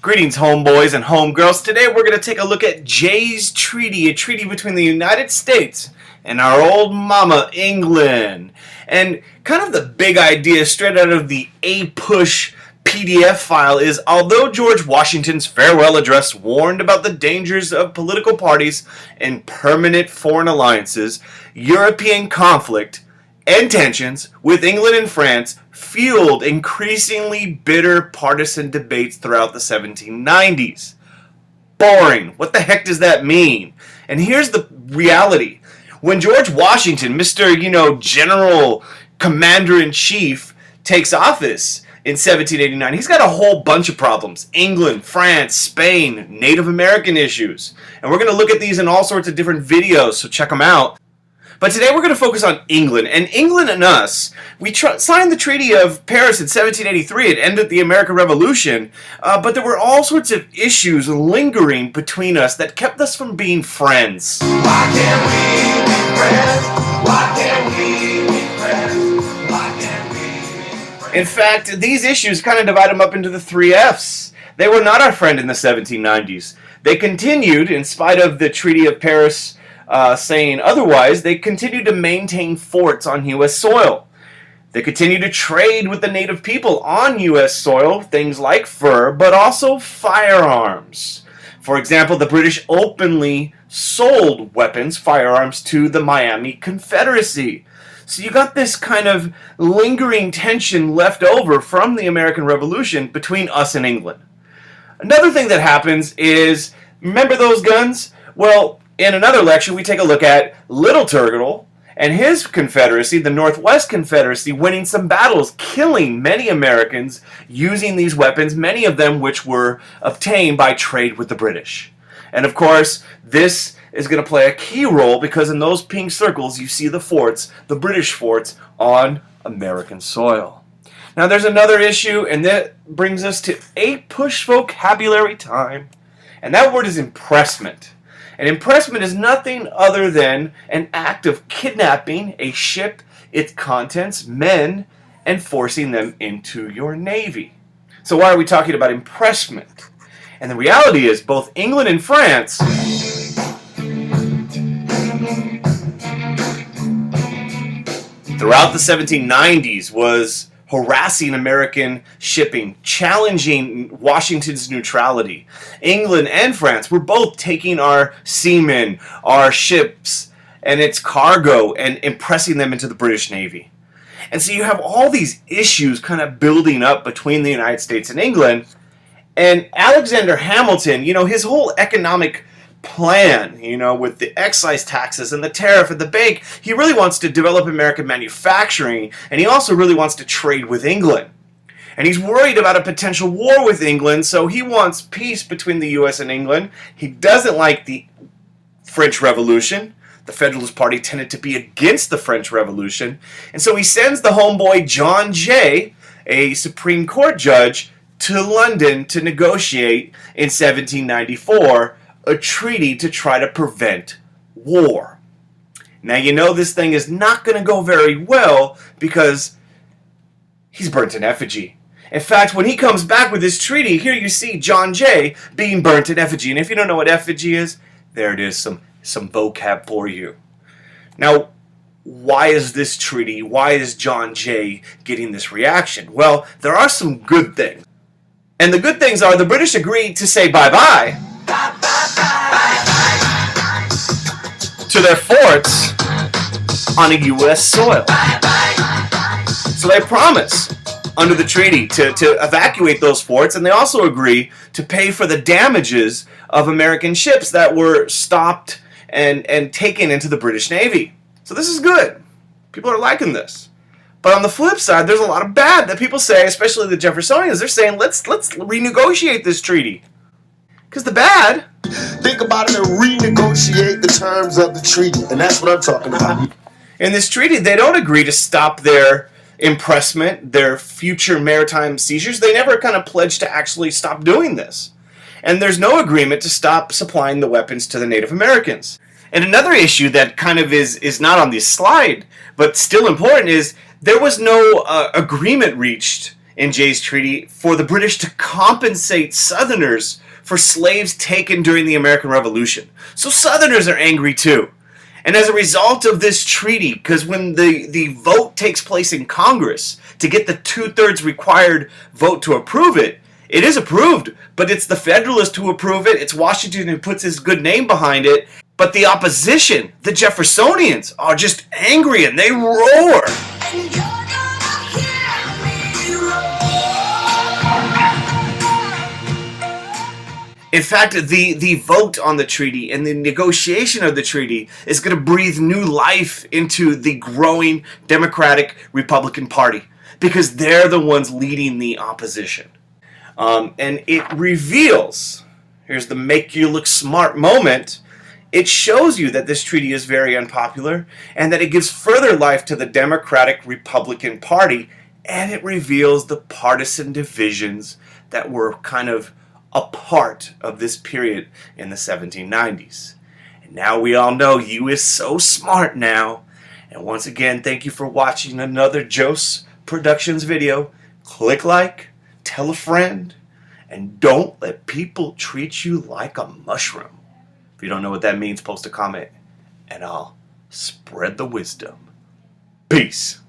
Greetings, homeboys and homegirls. Today we're going to take a look at Jay's Treaty, a treaty between the United States and our old mama, England. And kind of the big idea straight out of the APUSH PDF file is, although George Washington's farewell address warned about the dangers of political parties and permanent foreign alliances, European conflict and tensions with England and France fueled increasingly bitter partisan debates throughout the 1790s. Boring. What the heck does that mean? And here's the reality. When George Washington, Mr. General Commander-in-Chief, takes office in 1789, he's got a whole bunch of problems. England, France, Spain, Native American issues. And we're going to look at these in all sorts of different videos, so check them out. But today we're going to focus on England. And England and us, we signed the Treaty of Paris in 1783. It ended the American Revolution. But there were all sorts of issues lingering between us that kept us from being friends. Why can't we be friends? Why can't we be friends? Why can't we be friends? In fact, these issues kind of divide them up into the three Fs. They were not our friend in the 1790s. They continued, in spite of the Treaty of Paris saying otherwise, they continued to maintain forts on U.S. soil. They continued to trade with the native people on U.S. soil, things like fur, but also firearms. For example, the British openly sold firearms to the Miami Confederacy. So you got this kind of lingering tension left over from the American Revolution between us and England. Another thing that happens is, remember those guns? Well, in another lecture, we take a look at Little Turtle and his confederacy, the Northwest Confederacy, winning some battles, killing many Americans using these weapons, many of them which were obtained by trade with the British. And of course, this is going to play a key role because in those pink circles, you see the forts, the British forts, on American soil. Now, there's another issue, and that brings us to APUSH vocabulary time. And that word is impressment. And impressment is nothing other than an act of kidnapping a ship, its contents, men, and forcing them into your navy. So why are we talking about impressment? And the reality is both England and France throughout the 1790s was harassing American shipping, challenging Washington's neutrality. England and France were both taking our seamen, our ships, and its cargo and impressing them into the British Navy. And so you have all these issues kind of building up between the United States and England. And Alexander Hamilton, his whole economic plan, with the excise taxes and the tariff and the bank, he really wants to develop American manufacturing, and he also really wants to trade with England. And he's worried about a potential war with England, so he wants peace between the U.S. and England. He doesn't like the French Revolution. The Federalist Party tended to be against the French Revolution. And so he sends the homeboy John Jay, a Supreme Court judge, to London to negotiate in 1794 a treaty to try to prevent war. Now this thing is not going to go very well because he's burnt in effigy. In fact, when he comes back with this treaty, here you see John Jay being burnt in effigy. And if you don't know what effigy is, there it is, some vocab for you. Now, why is this treaty, why is John Jay getting this reaction? Well, there are some good things. And the good things are the British agreed to say bye-bye to their forts on a U.S. soil. So they promise under the treaty to evacuate those forts, and they also agree to pay for the damages of American ships that were stopped and taken into the British Navy. So this is good. People are liking this. But on the flip side, there's a lot of bad that people say, especially the Jeffersonians. They're saying, let's renegotiate this treaty. Because the bad... Think about it and renegotiate the terms of the treaty. And that's what I'm talking about. In this treaty, they don't agree to stop their impressment, their future maritime seizures. They never kind of pledged to actually stop doing this. And there's no agreement to stop supplying the weapons to the Native Americans. And another issue that kind of is not on this slide, but still important, is there was no agreement reached in Jay's treaty for the British to compensate Southerners for slaves taken during the American Revolution. So Southerners are angry too. And as a result of this treaty, because when the vote takes place in Congress to get the 2/3 required vote to approve it, it is approved, but it's the Federalists who approve it. It's Washington who puts his good name behind it. But the opposition, the Jeffersonians, are just angry and they roar. In fact, the vote on the treaty and the negotiation of the treaty is going to breathe new life into the growing Democratic Republican Party because they're the ones leading the opposition. And it reveals, here's the make you look smart moment, it shows you that this treaty is very unpopular and that it gives further life to the Democratic Republican Party, and it reveals the partisan divisions that were kind of a part of this period in the 1790s. And now we all know you is so smart now. And once again, thank you for watching another Jose Productions video. Click like, tell a friend, and don't let people treat you like a mushroom. If you don't know what that means, post a comment, and I'll spread the wisdom. Peace.